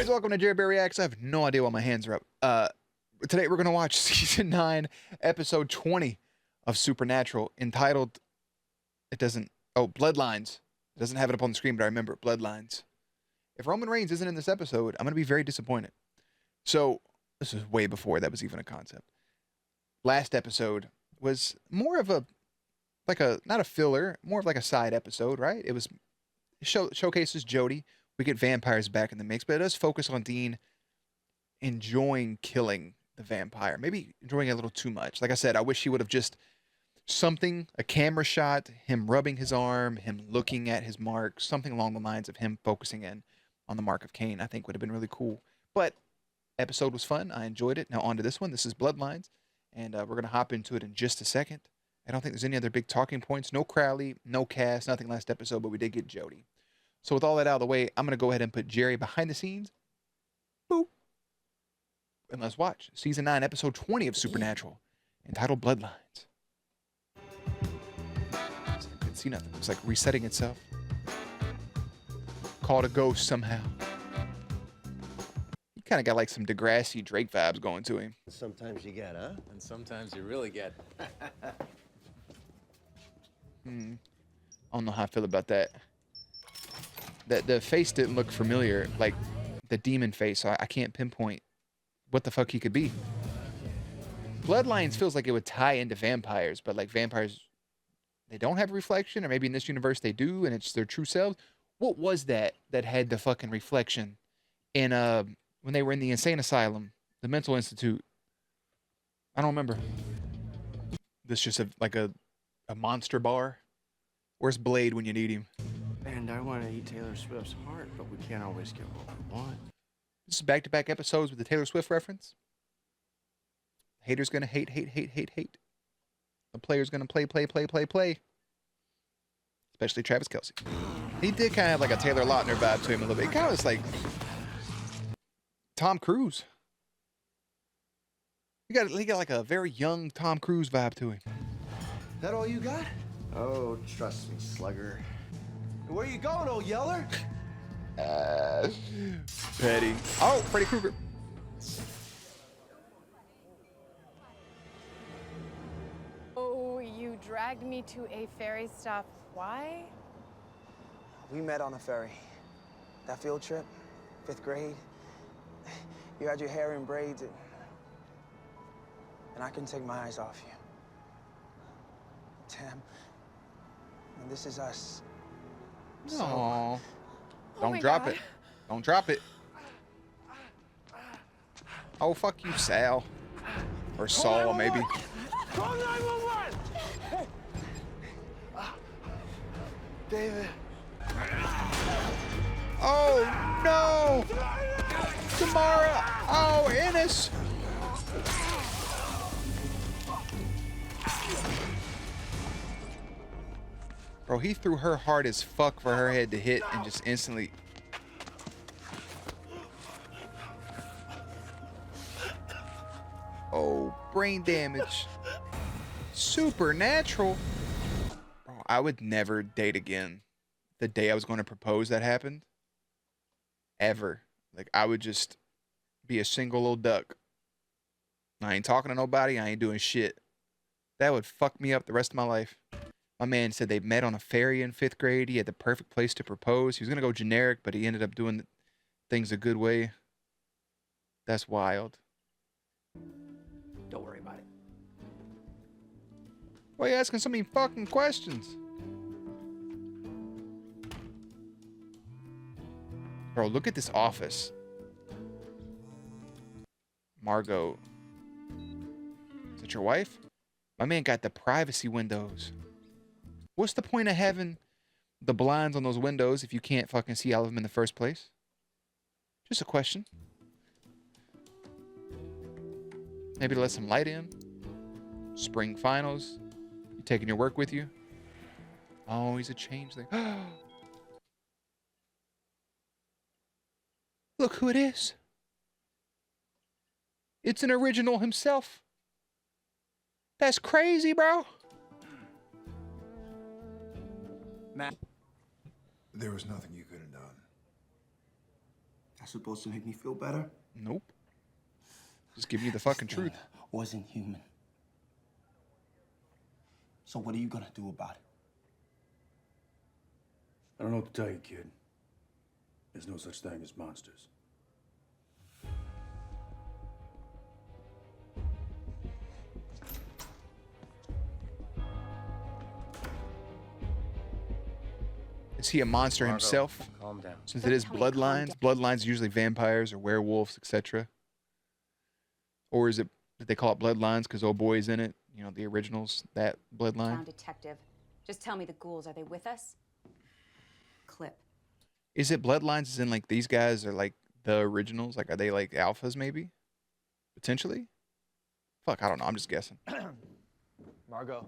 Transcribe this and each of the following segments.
Guys, welcome to JerBear Reacts. I have no idea why my hands are up. Today we're gonna watch season 9, episode 20 of Supernatural, entitled Bloodlines. It doesn't have it up on the screen, but I remember Bloodlines. If Roman Reigns isn't in this episode, I'm gonna be very disappointed. So this is way before that was even a concept. Last episode was more of a not a filler, more of like a side episode, right? It showcases Jody. We get vampires back in the mix, but it does focus on Dean enjoying killing the vampire. Maybe enjoying it a little too much. Like I said, I wish he would have just a camera shot, him rubbing his arm, him looking at his mark, something along the lines of him focusing in on the mark of Cain, I think would have been really cool. But episode was fun. I enjoyed it. Now on to this one. This is Bloodlines, and we're going to hop into it in just a second. I don't think there's any other big talking points. No Crowley, no Cass, nothing last episode, but we did get Jody. So with all that out of the way, I'm going to go ahead and put Jerry behind the scenes. Boop. And let's watch season 9, episode 20 of Supernatural, entitled Bloodlines. I can see nothing. It's like resetting itself. Called a ghost somehow. He kind of got like some Degrassi Drake vibes going to him. Sometimes you get, huh? And sometimes you really get. I don't know how I feel about that. The face didn't look familiar, like the demon face, so I can't pinpoint what the fuck he could be. Bloodlines feels like it would tie into vampires, but like vampires, they don't have reflection, or maybe in this universe they do, and it's their true selves. What was that had the fucking reflection in when they were in the insane asylum, the mental institute? I don't remember. This just like a monster bar. Where's Blade when you need him? And I want to eat Taylor Swift's heart, but we can't always get what we want. This is back-to-back episodes with the Taylor Swift reference. Haters gonna hate. The player's gonna play. Especially Travis Kelce. He did kind of have like a Taylor Lautner vibe to him a little bit. He kind of was like Tom Cruise. He got like a very young Tom Cruise vibe to him. That all you got? Oh, trust me, slugger. Where you going, old yeller? Petty. Oh, Freddy Krueger. Oh, you dragged me to a ferry stop. Why? We met on a ferry. That field trip, 5th grade. You had your hair in braids, and I couldn't take my eyes off you. Tam, and this is us. So, Aww. Oh Don't my drop God. it. Don't drop it. Oh, fuck you, Sal. Or Saul, maybe. Call 911! David. Oh, no! Tamara! Oh, Ennis! Bro, he threw her hard as fuck for her head to hit and just instantly... Oh, brain damage. Supernatural. Bro, I would never date again. The day I was going to propose that happened. Ever. Like, I would just be a single old duck. I ain't talking to nobody. I ain't doing shit. That would fuck me up the rest of my life. My man said they met on a ferry in 5th grade. He had the perfect place to propose. He was going to go generic, but he ended up doing things a good way. That's wild. Don't worry about it. Why are you asking so many fucking questions? Bro, look at this office. Margot. Is it your wife? My man got the privacy windows. What's the point of having the blinds on those windows if you can't fucking see all of them in the first place? Just a question. Maybe to let some light in. Spring finals. You taking your work with you? Oh, he's a changeling. Look who it is. It's an original himself. That's crazy, bro. Matt. There was nothing you could have done. That's supposed to make me feel better? Nope. Just give you the fucking This truth. thing wasn't human. So what are you gonna do about it? I don't know what to tell you, kid. There's no such thing as monsters. Is he a monster Margo, himself? Calm down. Since it is Don't tell me to calm bloodlines, bloodlines are usually vampires or werewolves, etc. Or is it that they call it bloodlines because old boy's in it? You know, the originals, that bloodline. Town detective. Just tell me the ghouls. Are they with us? Clip. Is it bloodlines as in like these guys are like the originals? Like are they like alphas maybe? Potentially? Fuck, I don't know. I'm just guessing. Margot.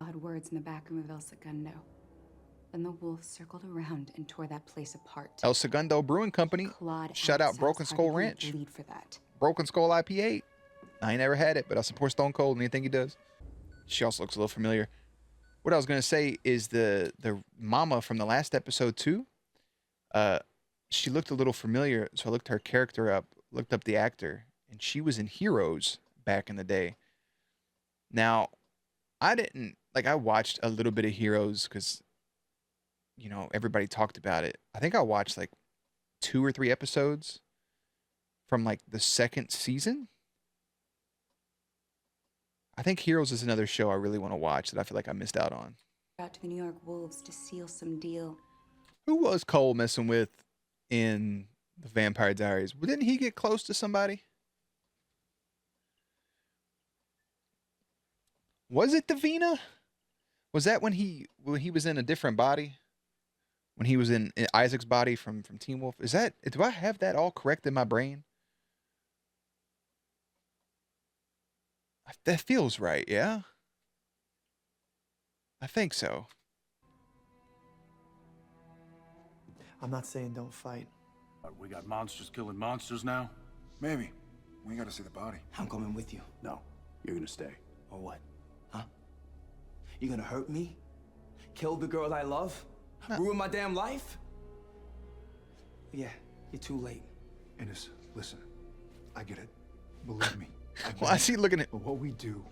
Odd words in the back room of El Segundo. Then the wolves circled around and tore that place apart. El Segundo Brewing Company. Clawed Shout out Cells Broken hard Skull to Ranch. bleed for that. Broken Skull IPA. I ain't never had it, but I support Stone Cold and anything he does. She also looks a little familiar. What I was gonna say is the mama from the last episode too. She looked a little familiar, so I looked her character up, looked up the actor, and she was in Heroes back in the day. Now, I didn't like. I watched a little bit of Heroes because, you know, everybody talked about it. I think I watched like 2 or 3 episodes from like the second season. I think Heroes is another show I really want to watch that I feel like I missed out on. Out to the New York Wolves to seal some deal. Who was Cole messing with in the Vampire Diaries? Well, didn't he get close to somebody? Was it Davina? Was that when he was in a different body? When he was in Isaac's body from Teen Wolf? Is that, do I have that all correct in my brain? That feels right, yeah? I think so. I'm not saying don't fight. We got monsters killing monsters now? Maybe. We gotta see the body. I'm coming with you. No, you're gonna stay. Or what? Huh? You gonna hurt me? Kill the girl I love? Ruin my damn life? Yeah, you're too late. Ennis, listen. I get it. Believe me. I get Well, I it. see looking at... But what we do,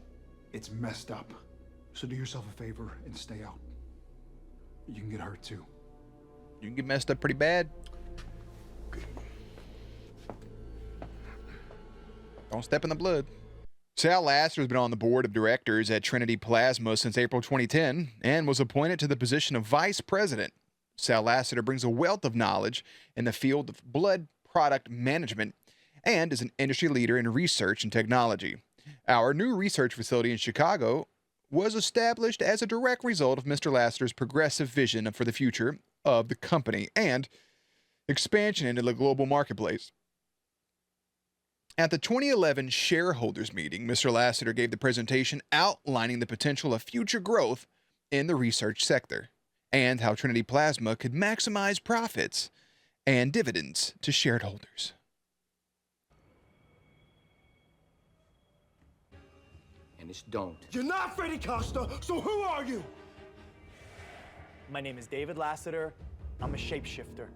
it's messed up. So do yourself a favor and stay out. You can get hurt too. You can get messed up pretty bad. Don't step in the blood. Sal Lasser has been on the board of directors at Trinity Plasma since April 2010 and was appointed to the position of vice president. Sal Lasseter brings a wealth of knowledge in the field of blood product management and is an industry leader in research and technology. Our new research facility in Chicago was established as a direct result of Mr. Lasseter's progressive vision for the future of the company and expansion into the global marketplace. At the 2011 shareholders meeting, Mr. Lasseter gave the presentation outlining the potential of future growth in the research sector and how Trinity Plasma could maximize profits and dividends to shareholders. And it's don't. You're not Freddy Costa, so who are you? My name is David Lasseter. I'm a shapeshifter.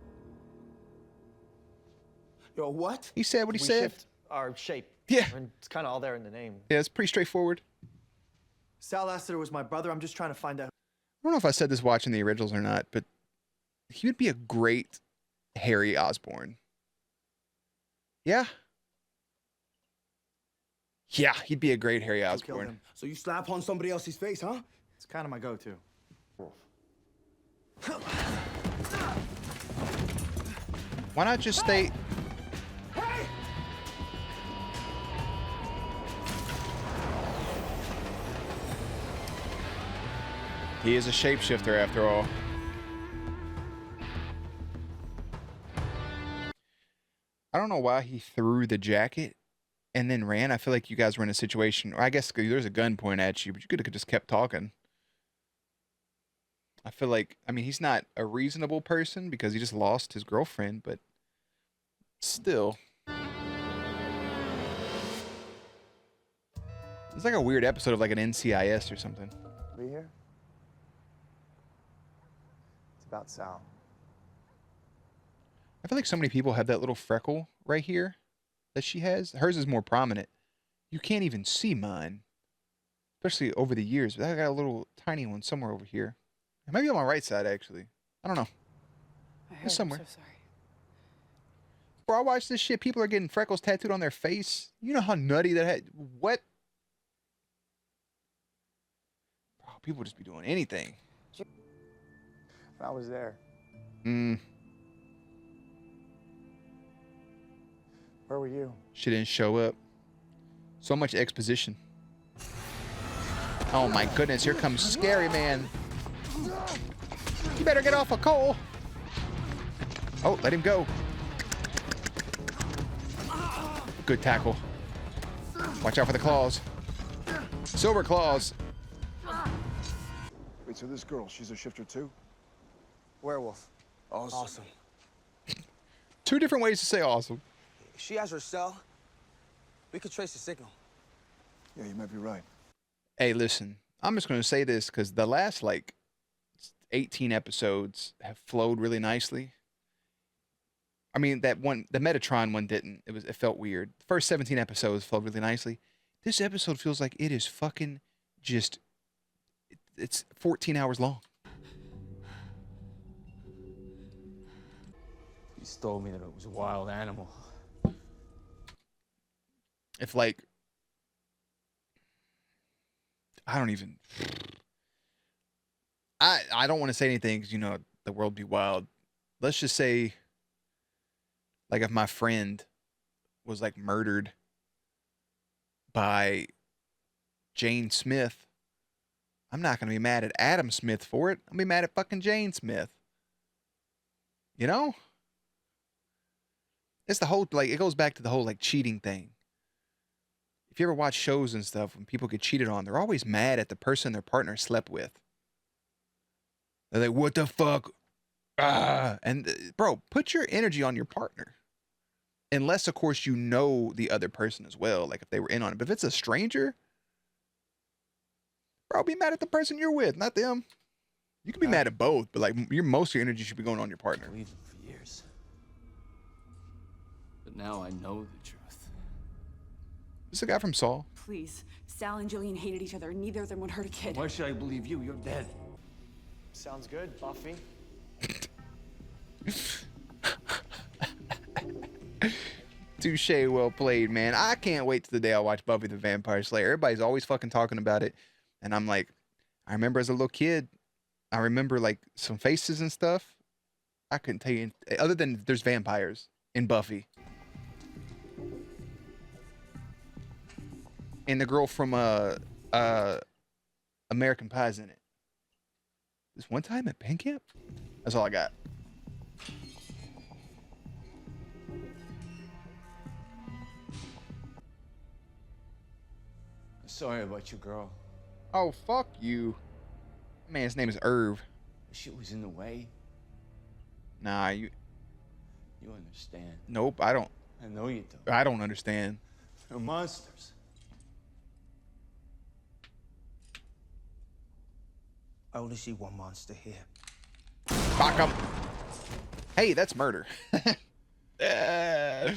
Yo, what? He said what he We said. shift our shape. Yeah. And it's kind of all there in the name. Yeah, it's pretty straightforward. Sal Lasseter was my brother. I'm just trying to find out. I don't know if I said this watching the originals or not, but he would be a great Harry Osborn. Yeah? Yeah, he'd be a great Harry who killed Osborn. him. So you slap on somebody else's face, huh? It's kind of my go-to. Why not just stay... He is a shapeshifter after all. I don't know why he threw the jacket and then ran. I feel like you guys were in a situation, or I guess there's a gun pointed at you, but you could have just kept talking. I feel like, I mean, he's not a reasonable person because he just lost his girlfriend, but still. It's like a weird episode of like an NCIS or something. Be here? It's about Sal. feel like so many people have that little freckle right here that she has. Hers is more prominent. You can't even see mine, especially over the years. But I got a little tiny one somewhere over here. It might be on my right side, actually. I don't know. I heard. It's somewhere. I'm so sorry. Bro, I watch this shit. People are getting freckles tattooed on their face. You know how nutty that had. What? Bro, people just be doing anything. I was there. Where were you? She didn't show up. So much exposition. Oh my goodness, here comes Scary Man. You better get off of Cole. Oh, let him go. Good tackle. Watch out for the claws. Silver claws. Wait, so this girl, she's a shifter too? Werewolf. Awesome. Two different ways to say awesome. She has her cell. We could trace the signal. Yeah, you might be right. Hey, listen, I'm just going to say this because the last, like, 18 episodes have flowed really nicely. I mean, that one, the Metatron one didn't. It felt weird. The first 17 episodes flowed really nicely. This episode feels like it is fucking just, it's 14 hours long. You told me that it was a wild animal. If, like, I don't even, I don't want to say anything because, you know, the world be wild. Let's just say, like, if my friend was, like, murdered by Jane Smith, I'm not going to be mad at Adam Smith for it. I'm going to be mad at fucking Jane Smith. You know? It's the whole, like, it goes back to the whole, like, cheating thing. If you ever watch shows and stuff, when people get cheated on, they're always mad at the person their partner slept with. They're like, what the fuck? Ah. And, bro, put your energy on your partner. Unless, of course, you know the other person as well. Like, if they were in on it. But if it's a stranger, bro, be mad at the person you're with, not them. You can be mad at both, but, like, most of your energy should be going on your partner. I believed him for years. But now I know the truth. This is the guy from Saw. Please. Sal and Jillian hated each other, and neither of them would hurt a kid. Why should I believe you? You're dead. Sounds good, Buffy. Touche, well played, man. I can't wait to the day I watch Buffy the Vampire Slayer. Everybody's always fucking talking about it. And I'm like, I remember as a little kid, I remember like some faces and stuff. I couldn't tell you, other than there's vampires in Buffy. And the girl from American Pie's in it. This one time at band camp? That's all I got. Sorry about your girl. Oh, fuck you. Man, his name is Irv. Shit was in the way. Nah, you understand. Nope, I don't. I know you do. I don't understand. They're monsters. I only see one monster here. Fuck him. Hey, that's murder. An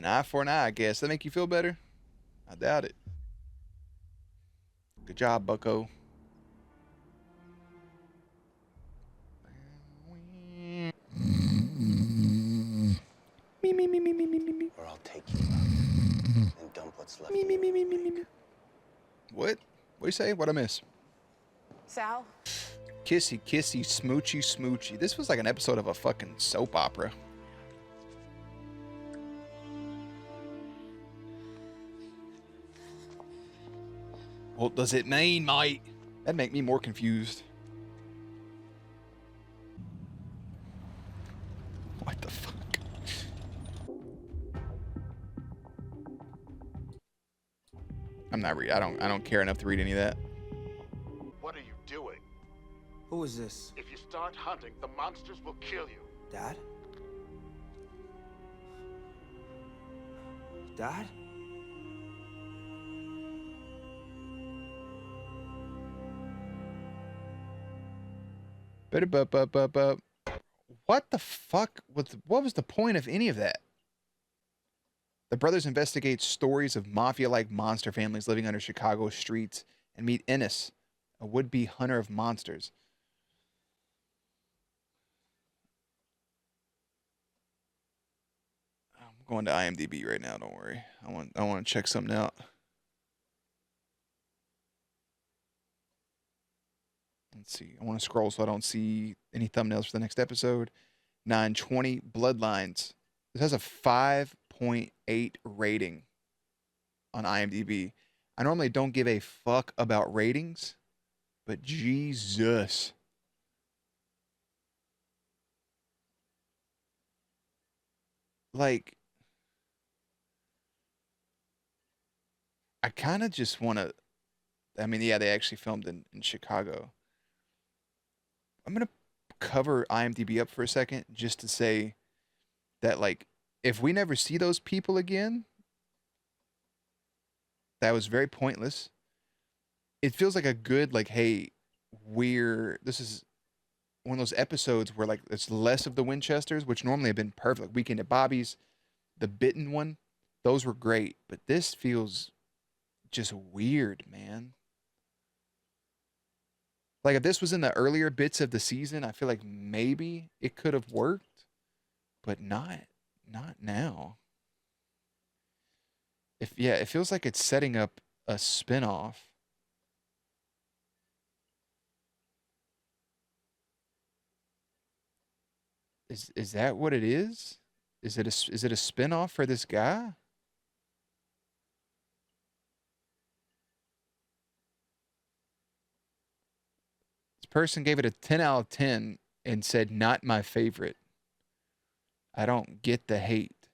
eye for an eye, I guess. That make you feel better? I doubt it. Good job, bucko. Or I'll take you out and dump what's left. What? What'd you say? What'd I miss? Sal? Kissy, kissy, smoochy, smoochy. This was like an episode of a fucking soap opera. What does it mean, mate? That'd make me more confused. What the fuck? I'm not reading. I don't care enough to read any of that. What are you doing? Who is this? If you start hunting, the monsters will kill you. Dad? Dad? Better bup. what the fuck? What was the point of any of that? The brothers investigate stories of mafia-like monster families living under Chicago's streets and meet Ennis, a would-be hunter of monsters. I'm going to IMDb right now. Don't worry. I want to check something out. Let's see. I want to scroll so I don't see any thumbnails for the next episode. 920 Bloodlines. This has a 5.8 rating on IMDb. I normally don't give a fuck about ratings, but Jesus. Like, I kind of just want to. I mean, yeah, they actually filmed in Chicago. I'm going to cover IMDb up for a second just to say that, like, if we never see those people again, that was very pointless. It feels like a good, like, hey, this is one of those episodes where, like, it's less of the Winchesters, which normally have been perfect. Like Weekend at Bobby's, the Bitten one, those were great. But this feels just weird, man. Like, if this was in the earlier bits of the season, I feel like maybe it could have worked, but not now. It feels like it's setting up a spinoff. Is that what it is? Is it a spinoff for this guy? Person gave it a 10 out of 10 and said, not my favorite. I don't get the hate.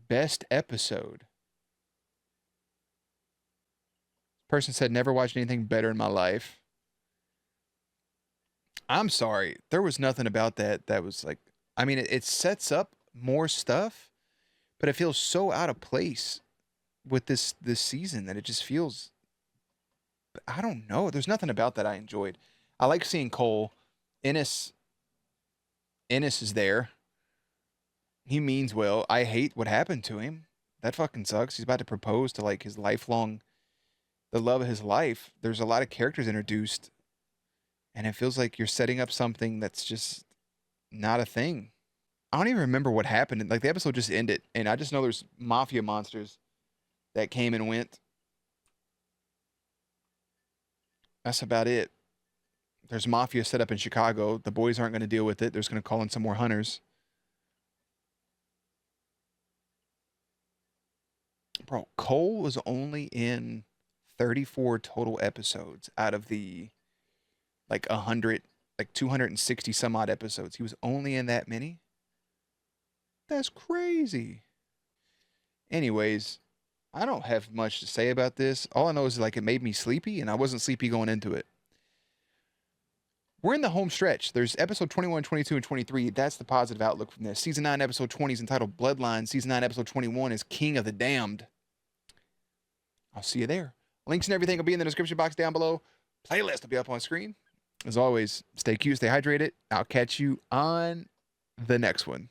Best episode. Person said, never watched anything better in my life. I'm sorry. There was nothing about that was like, I mean, it sets up more stuff, but it feels so out of place with this season that it just feels, I don't know. There's nothing about that I enjoyed. I like seeing Cole. Ennis is there. He means well. I hate what happened to him. That fucking sucks. He's about to propose to, like, his lifelong, the love of his life. There's a lot of characters introduced, and it feels like you're setting up something that's just not a thing. I don't even remember what happened. Like, the episode just ended, and I just know there's mafia monsters that came and went. That's about it. There's mafia set up in Chicago. The boys aren't going to deal with it. They're just going to call in some more hunters. Bro, Cole was only in 34 total episodes out of the, like, 100, like 260 some odd episodes. He was only in that many? That's crazy. Anyways, I don't have much to say about this. All I know is, like, it made me sleepy, and I wasn't sleepy going into it. We're in the home stretch. There's episode 21, 22, and 23. That's the positive outlook from this. Season 9, episode 20 is entitled Bloodlines. Season 9, episode 21 is King of the Damned. I'll see you there. Links and everything will be in the description box down below. Playlist will be up on screen. As always, stay cute, stay hydrated. I'll catch you on the next one.